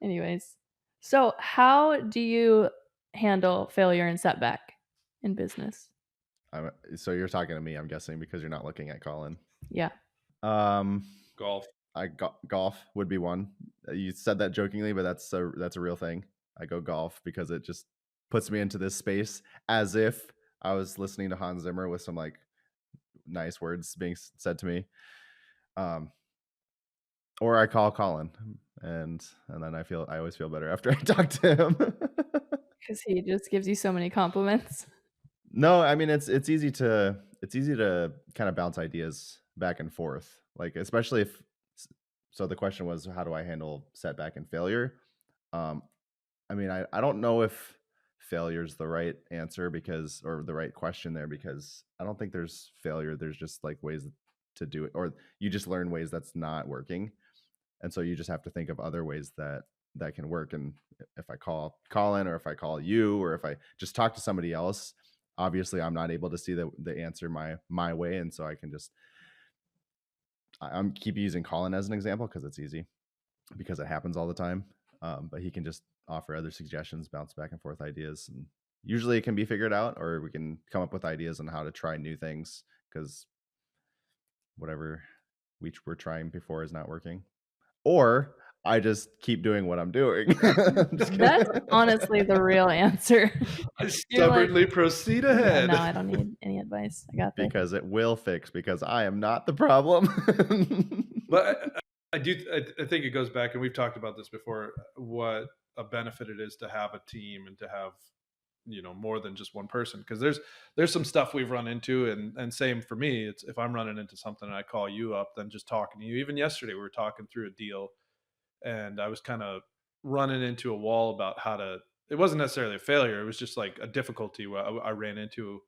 Anyways, so how do you handle failure and setback in business? So you're talking to me, I'm guessing, because you're not looking at Colin. Yeah. Golf. Golf would be one. You said that jokingly, but that's a real thing. I go golf because it just puts me into this space as if I was listening to Hans Zimmer with some like nice words being said to me. Or I call Colin, and then I always feel better after I talk to him. Because he just gives you so many compliments. No, I mean it's easy to kind of bounce ideas back and forth, like especially if. So the question was, how do I handle setback and failure? I mean, I don't know if failure is the right answer or the right question there, because I don't think there's failure. There's just like ways to do it, or you just learn ways that's not working. And so you just have to think of other ways that can work. And if I call Colin, or if I call you, or if I just talk to somebody else, obviously I'm not able to see the answer my way. And so I can just, I'm keep using Colin as an example because it's easy, because it happens all the time. But he can just offer other suggestions, bounce back and forth ideas, and usually it can be figured out, or we can come up with ideas on how to try new things, because whatever we're trying before is not working. Or I just keep doing what I'm doing. That's honestly the real answer. I stubbornly proceed ahead. No, I don't need any advice. I got this. Because it will fix, because I am not the problem. But I think it goes back, and we've talked about this before, what a benefit it is to have a team and to have, more than just one person. Because there's some stuff we've run into, and same for me. It's if I'm running into something and I call you up, then just talking to you. Even yesterday we were talking through a deal, and I was kind of running into a wall about it wasn't necessarily a failure. It was just like a difficulty where I ran into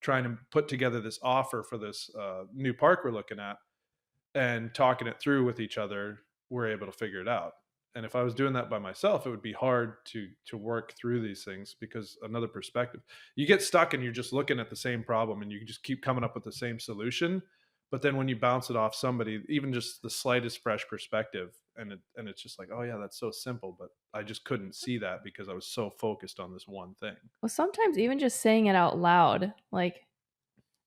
trying to put together this offer for this new park we're looking at, and talking it through with each other, we're able to figure it out. And if I was doing that by myself, it would be hard to work through these things, because another perspective, you get stuck and you're just looking at the same problem and you just keep coming up with the same solution. But then when you bounce it off somebody, even just the slightest fresh perspective, and it's just like, oh yeah, that's so simple, but I just couldn't see that because I was so focused on this one thing. Well, sometimes even just saying it out loud, like,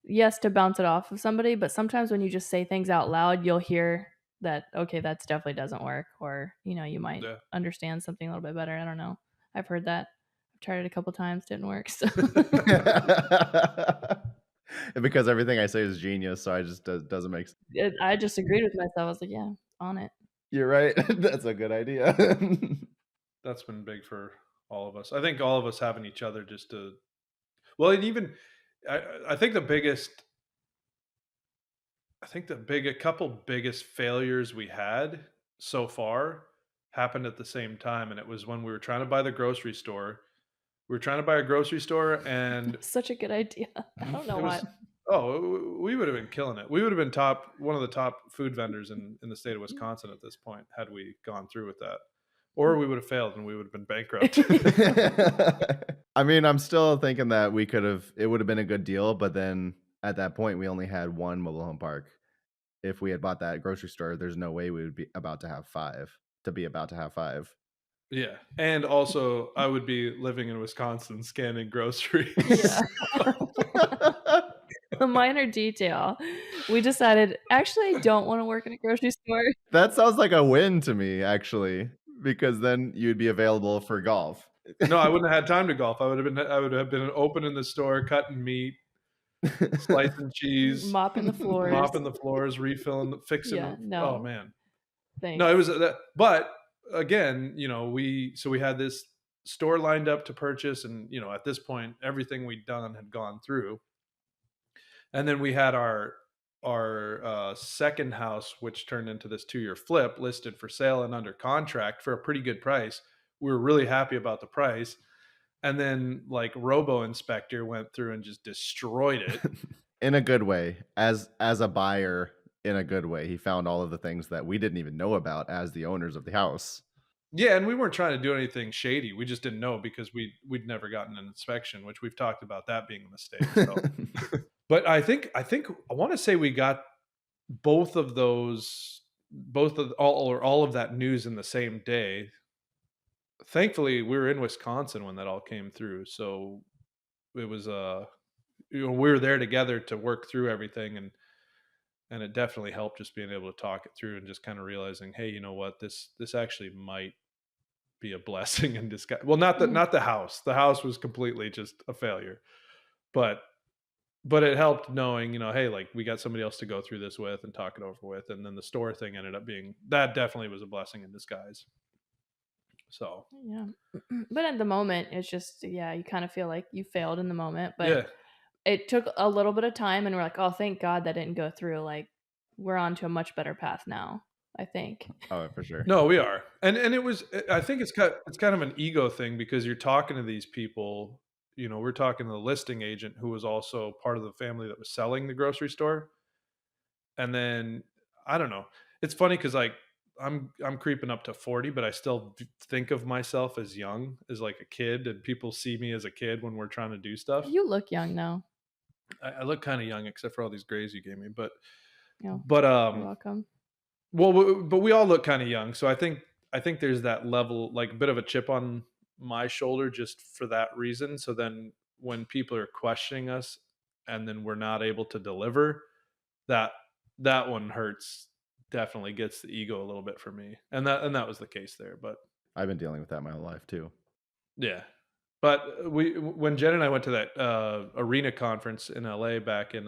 yes, to bounce it off of somebody, but sometimes when you just say things out loud, you'll hear that, okay, that definitely doesn't work, or you might understand something a little bit better. I don't know. I've heard that. I've tried it a couple times, didn't work. So. Because everything I say is genius, so I just doesn't make sense. I just agreed with myself. I was like, yeah, on it. You're right. That's a good idea. That's been big for all of us. I think all of us having each other just to, well, and even I think a couple biggest failures we had so far happened at the same time. And it was when we were trying to buy the grocery store. We were trying to buy a grocery store, and such a good idea. I don't know why. We would have been killing it. We would have been one of the top food vendors in the state of Wisconsin at this point, had we gone through with that. Or we would have failed and we would have been bankrupt. I mean, I'm still thinking that it would have been a good deal, but then at that point we only had one mobile home park. if we had bought that grocery store, there's no way we would be about to have five. Yeah, and also I would be living in Wisconsin scanning Yeah. groceries. A minor detail. We decided, actually, I don't want to work in a grocery store. That sounds like a win to me, actually, because then you'd be available for golf. No, I wouldn't have had time to golf. I would have been opening the store, cutting meat, slicing cheese, Mopping the floors. mopping the floors, refilling, fixing. Yeah, Oh no. man, Thanks. no, it was that. But again, we had this store lined up to purchase, and at this point, everything we'd done had gone through, and then we had our second house, which turned into this 2-year flip, listed for sale and under contract for a pretty good price. We were really happy about the price. And then like Robo Inspector went through and just destroyed it. In a good way, as a buyer, in a good way. He found all of the things that we didn't even know about as the owners of the house. Yeah, and we weren't trying to do anything shady. We just didn't know because we'd never gotten an inspection, which we've talked about that being a mistake. So. But I think I want to say we got both of all of that news in the same day. Thankfully, we were in Wisconsin when that all came through, so it was we were there together to work through everything, and it definitely helped just being able to talk it through and just kind of realizing, hey, you know what, this actually might be a blessing in disguise. Well, not the house. The house was completely just a failure, but it helped knowing, hey, like we got somebody else to go through this with and talk it over with, and then the store thing ended up being that definitely was a blessing in disguise. So yeah, but at the moment, it's just you kind of feel like you failed in the moment, but yeah. It took a little bit of time, and we're like, oh, thank God that didn't go through. Like, we're on to a much better path now, I think. Oh, for sure. No, we are, and it was. I think it's kind of an ego thing because you're talking to these people. We're talking to the listing agent who was also part of the family that was selling the grocery store, and then I don't know. It's funny because like I'm creeping up to 40, but I still think of myself as young, as like a kid, and people see me as a kid when we're trying to do stuff. You look young now. I look kind of young, except for all these grays you gave me, but You're welcome. Well, but we all look kind of young, so I think there's that level, like a bit of a chip on my shoulder, just for that reason. So then, when people are questioning us, and then we're not able to deliver, that one hurts. Definitely gets the ego a little bit for me, and that was the case there. But I've been dealing with that my whole life too. yeah, but when Jen and I went to that arena conference in LA back in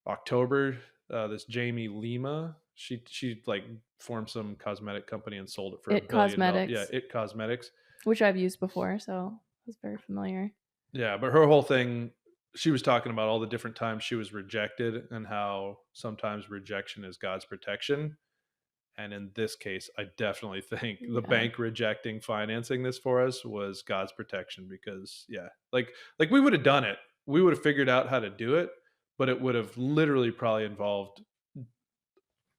October, this Jamie Lima, she like formed some cosmetic company and sold it for It $1 billion. Cosmetics. Yeah, It Cosmetics, which I've used before, so I was very familiar. Yeah, but her whole thing, she was talking about all the different times she was rejected and how sometimes rejection is God's protection. And in this case, I definitely think the bank rejecting financing this for us was God's protection, because like we would have done it. We would have figured out how to do it, but it would have literally probably involved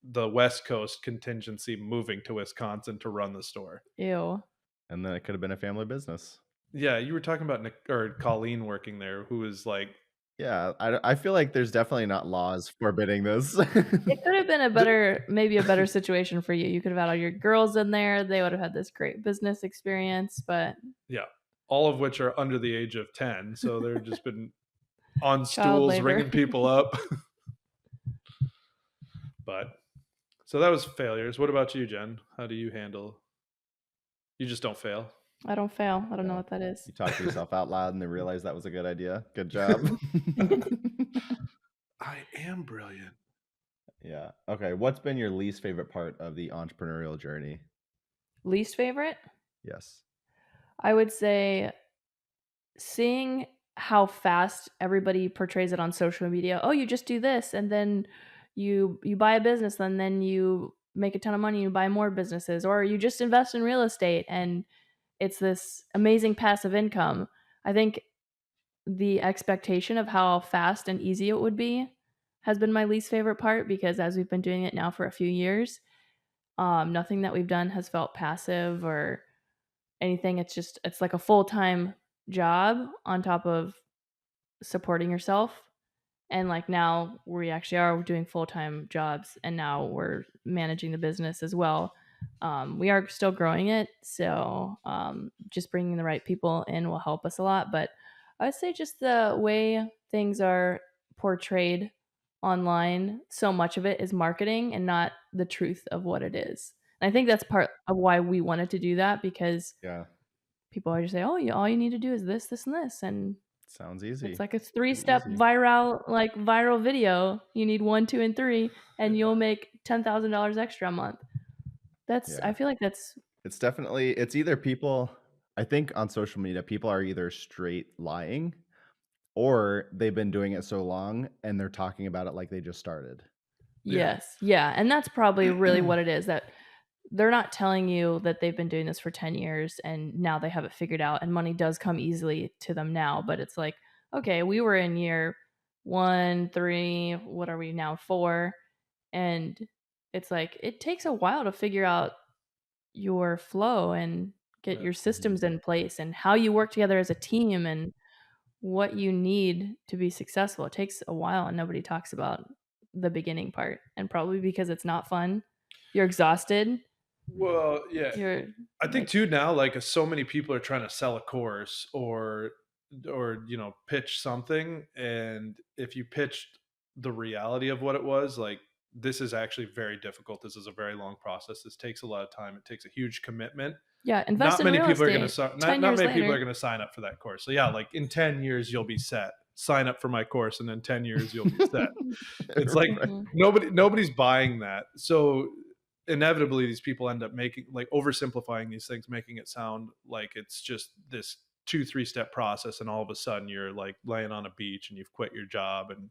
the West Coast contingency moving to Wisconsin to run the store. Ew. And then it could have been a family business. Yeah, you were talking about Colleen working there, who was like, yeah, I feel like there's definitely not laws forbidding this. It could have been maybe a better situation for you. You could have had all your girls in there. They would have had this great business experience, but yeah, all of which are under the age of 10, so they've just been on stools ringing people up. But so that was failures. What about you, Jen? How do you handle? You just don't fail. I don't fail. I don't know what that is. You talk to yourself out loud and then realize that was a good idea. Good job. I am brilliant. Yeah. Okay. What's been your least favorite part of the entrepreneurial journey? Least favorite? Yes. I would say seeing how fast everybody portrays it on social media. Oh, you just do this, and then you buy a business, and then you make a ton of money, you buy more businesses, or you just invest in real estate and it's this amazing passive income. I think the expectation of how fast and easy it would be has been my least favorite part, because as we've been doing it now for a few years, nothing that we've done has felt passive or anything. It's like a full-time job on top of supporting yourself. And like now we actually are doing full-time jobs, and now we're managing the business as well. We are still growing it, so just bringing the right people in will help us a lot. But I would say just the way things are portrayed online, so much of it is marketing and not the truth of what it is. And I think that's part of why we wanted to do that, because Yeah. people always say, "Oh, all you need to do is this, this, and this," and Sounds it's easy. like a 3-step Easy. viral video. You need 1, 2, and 3, and you'll make $10,000 extra a month. Yeah. I feel like that's It's definitely, it's either people, I think on social media, people are either straight lying or they've been doing it so long and they're talking about it like they just started. Yeah. yes, yeah, and that's probably really what it is, that they're not telling you that they've been doing this for 10 years and now they have it figured out and money does come easily to them now, but it's like, okay, we were in year 1, 3, what are we now, 4, and it's like it takes a while to figure out your flow and get Yeah. your systems in place and how you work together as a team and what you need to be successful. It takes a while and nobody talks about the beginning part. And probably because it's not fun. You're exhausted. Well, yeah. You're I think like, too now, like so many people are trying to sell a course or pitch something, and if you pitched the reality of what it was, like this is actually very difficult. This is a very long process. This takes a lot of time. It takes a huge commitment. yeah, invest Not in many real people are going estate. to 10 not years many people are later. going to sign up for that course. So yeah, like in 10 years you'll be set. Sign up for my course and in 10 years you'll be set. It's like Right. Mhm. nobody's buying that. So inevitably these people end up making like oversimplifying these things, making it sound like it's just this 2-3 step process, and all of a sudden you're like laying on a beach and you've quit your job, and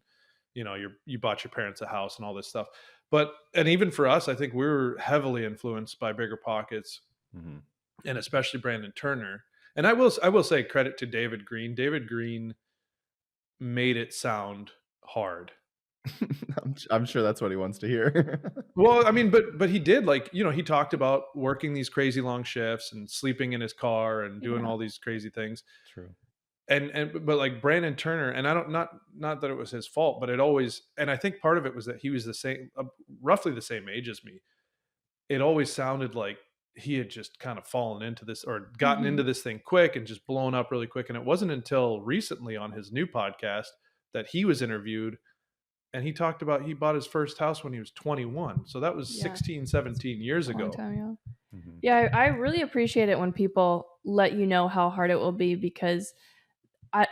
you bought your parents a house and all this stuff. But and even for us, I think we were heavily influenced by Bigger Pockets, Mhm. and especially Brandon Turner. And I will say credit to David Green. David Green made it sound hard. I'm sure that's what he wants to hear. Well, I mean, but he did, like, he talked about working these crazy long shifts and sleeping in his car and doing Yeah. all these crazy things. True. And but like Brandon Turner, and I don't not that it was his fault, but it always, and I think part of it was that he was the same, roughly the same age as me. It always sounded like he had just kind of fallen into this or gotten Mhm. into this thing quick and just blown up really quick. And it wasn't until recently on his new podcast that he was interviewed, and he talked about he bought his first house when he was 21. So that was Yeah. 16, 17 years A long ago. time ago. Mhm. Yeah, I really appreciate it when people let you know how hard it will be, because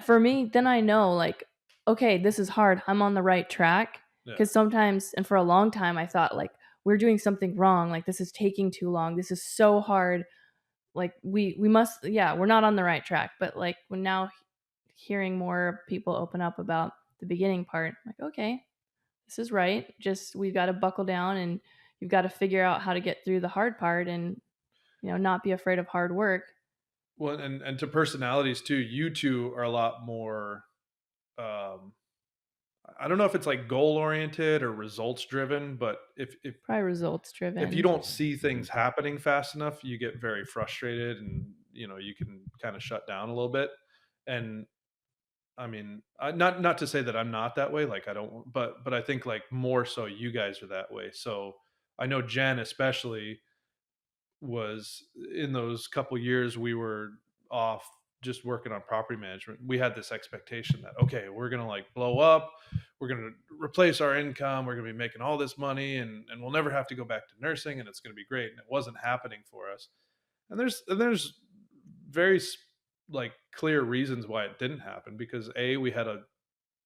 for me, then I know, like, okay, this is hard. I'm on the right track. Yeah. Because sometimes, and for a long time, I thought like we're doing something wrong. Like this is taking too long. This is so hard. Like we must, yeah, we're not on the right track. But like when now hearing more people open up about the beginning part, I'm like, okay, this is right. Just we've got to buckle down and you've got to figure out how to get through the hard part and not be afraid of hard work. Well, and to personalities too, you two are a lot more, um, I don't know if it's like goal oriented or results driven, but Probably results if you driven. don't see things happening fast enough, you get very frustrated, and you can kind of shut down a little bit. And I mean, not to say that I'm not that way, like I don't, but I think like more so you guys are that way. So I know Jen especially was in those couple years we were off just working on property management. We had this expectation that okay, we're gonna like blow up, we're gonna replace our income, we're gonna be making all this money, and we'll never have to go back to nursing, and it's gonna be great. And it wasn't happening for us. And there's very like clear reasons why it didn't happen, because we had a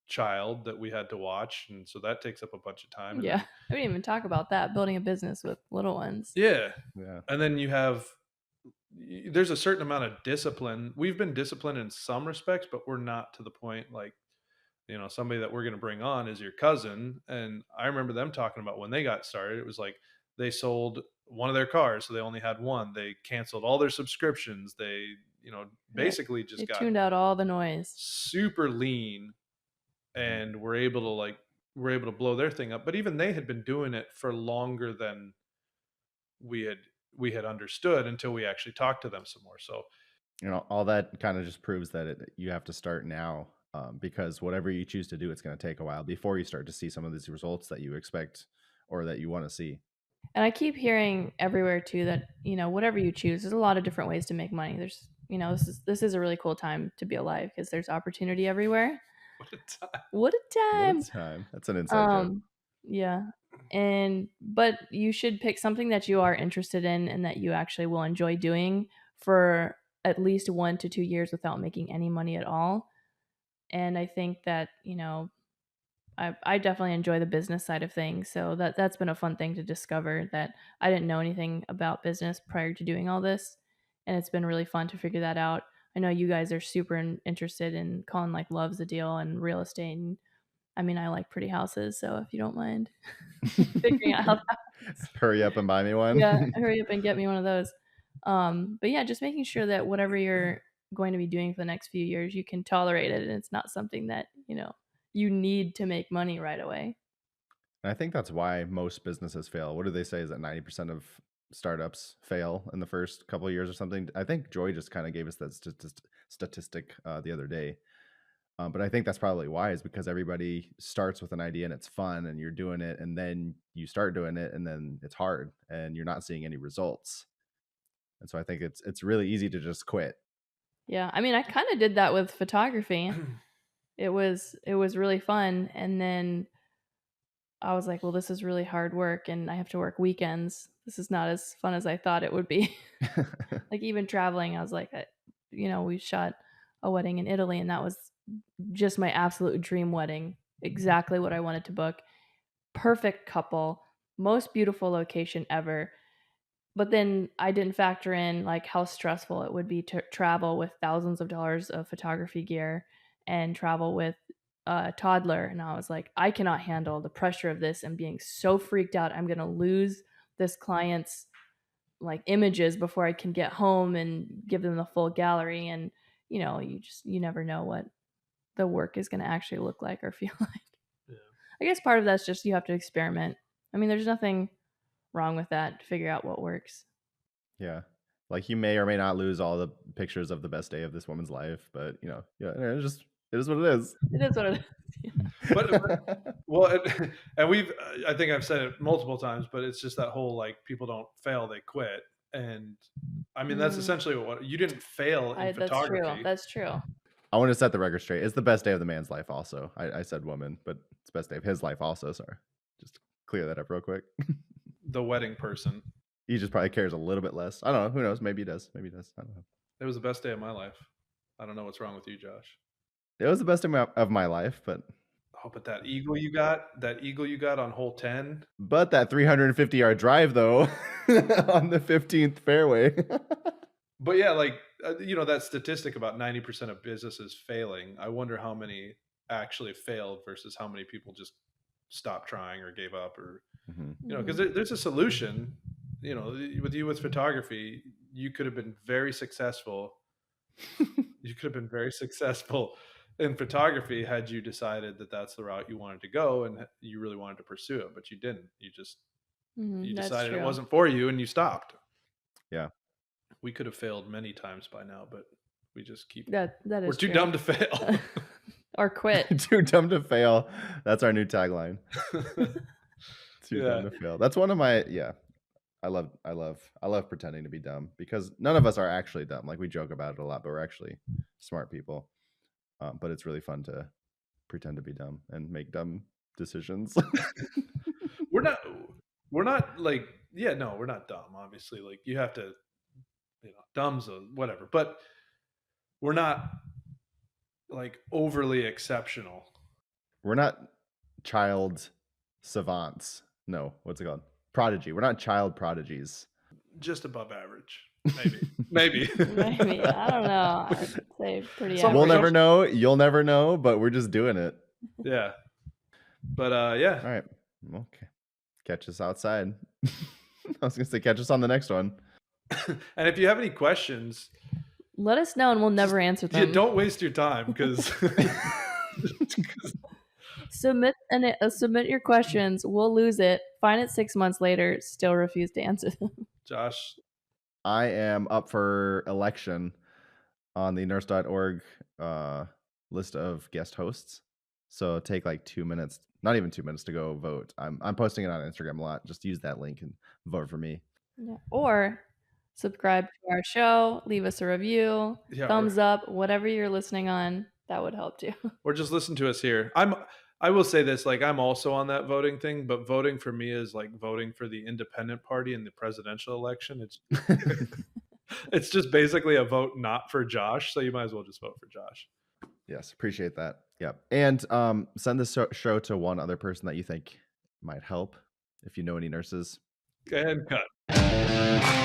child that we had to watch, and so that takes up a bunch of time. And Yeah. then I didn't even talk about that, building a business with little ones. yeah, Yeah. and then there's a certain amount of discipline. We've been disciplined in some respects, but we're not to the point like, somebody that we're going to bring on is your cousin. And I remember them talking about when they got started, it was like they sold one of their cars, so they only had one. They canceled all their subscriptions. They, Yep. basically They just got tuned out all the noise. super lean, and were able to blow their thing up. But even they had been doing it for longer than we had we had understood until we actually talked to them some more. So All that kind of just proves that you have to start now because whatever you choose to do, it's going to take a while before you start to see some of these results that you expect or that you want to see. And I keep hearing everywhere too that, whatever you choose, there's a lot of different ways to make money. There's, this is a really cool time to be alive because there's opportunity everywhere. What a time. What a time. What a time. That's an inside joke. Yeah. But you should pick something that you are interested in and that you actually will enjoy doing for at least 1 to 2 years without making any money at all. And I think that, I definitely enjoy the business side of things. So that's been a fun thing to discover, that I didn't know anything about business prior to doing all this. And it's been really fun to figure that out. I know you guys are super interested in, Colin loves the deal and real estate. And I mean, I like pretty houses. So if you don't mind figuring out how Hurry up and buy me one. yeah, hurry up and get me one of those. But yeah, just making sure that whatever you're going to be doing for the next few years, you can tolerate it. And it's not something that, you need to make money right away. And I think that's why most businesses fail. What do they say? Is that 90% of startups fail in the first couple of years or something? I think Joy just kind of gave us that statistic the other day. But I think that's probably why, is because everybody starts with an idea and it's fun and you're doing it, and then you start doing it and then it's hard and you're not seeing any results. And so I think it's really easy to just quit. Yeah, I mean, I kind of did that with photography. It was really fun, and then I was like, well, this is really hard work and I have to work weekends. This is not as fun as I thought it would be. Like even traveling, I was like, we shot a wedding in Italy and that was just my absolute dream wedding. Exactly what I wanted to book. Perfect couple, most beautiful location ever. But then I didn't factor in how stressful it would be to travel with thousands of dollars of photography gear and travel with a toddler. And I was like, I cannot handle the pressure of this and being so freaked out. I'm going to lose this client's images before I can get home and give them the full gallery. And, you never know what the work is going to actually look like or feel like. Yeah. I guess part of that's just you have to experiment. I mean, there's nothing wrong with that to figure out what works. Yeah. Like you may or may not lose all the pictures of the best day of this woman's life, but it is what it is. It is what it is. Well, and I think I've said it multiple times, but it's just that whole people don't fail, they quit. And I mean, that's essentially what you didn't fail in photography. That's true. I want to set the record straight. It's the best day of the man's life also. I said woman, but it's the best day of his life also. Sorry. Just clear that up real quick. The wedding person. He just probably cares a little bit less. I don't know. Who knows? Maybe he does. Maybe he does. I don't know. It was the best day of my life. I don't know what's wrong with you, Josh. It was the best day of my life, but... Oh, but that eagle you got on hole 10. But that 350-yard drive, though, on the 15th fairway. But yeah, that statistic about 90% of businesses failing, I wonder how many actually failed versus how many people just stopped trying or gave up, or, because there's a solution. With photography, you could have been very successful. You could have been very successful in photography had you decided that that's the route you wanted to go and you really wanted to pursue it, but you didn't. You just you decided it wasn't for you and you stopped. Yeah. We could have failed many times by now, but we just keep we're too dumb to fail. Or quit. Too dumb to fail. That's our new tagline. Too dumb to fail. That's one of my I love pretending to be dumb, because none of us are actually dumb. We joke about it a lot, but we're actually smart people. But it's really fun to pretend to be dumb and make dumb decisions. We're not we're not dumb. Obviously, you have to, dumb's whatever, but we're not overly exceptional. We're not child savants. No, what's it called? Prodigy. We're not child prodigies. Just above average. Maybe. Maybe. I don't know. I'd say pretty average. We'll never know. You'll never know, but we're just doing it. Yeah. But yeah. All right. Okay. Catch us outside. I was going to say catch us on the next one. And if you have any questions, let us know and we'll never answer them. Yeah, don't waste your time, because submit your questions. We'll lose it. Find it 6 months later. Still refuse to answer them. Josh, I am up for election on the nurse.org list of guest hosts. So take like 2 minutes, not even 2 minutes to go vote. I'm posting it on Instagram a lot. Just use that link and vote for me. Yeah. Or subscribe to our show, leave us a review, Yeah, thumbs up, whatever you're listening on. That would help too. or just listen to us here. I will say this, like I'm also on that voting thing, but voting for me is like voting for the independent party in the presidential election. It's just basically a vote not for Josh, so you might as well just vote for Josh. Yes, appreciate that. Yeah. And send this show to one other person that you think might help if you know any nurses. Go ahead and cut.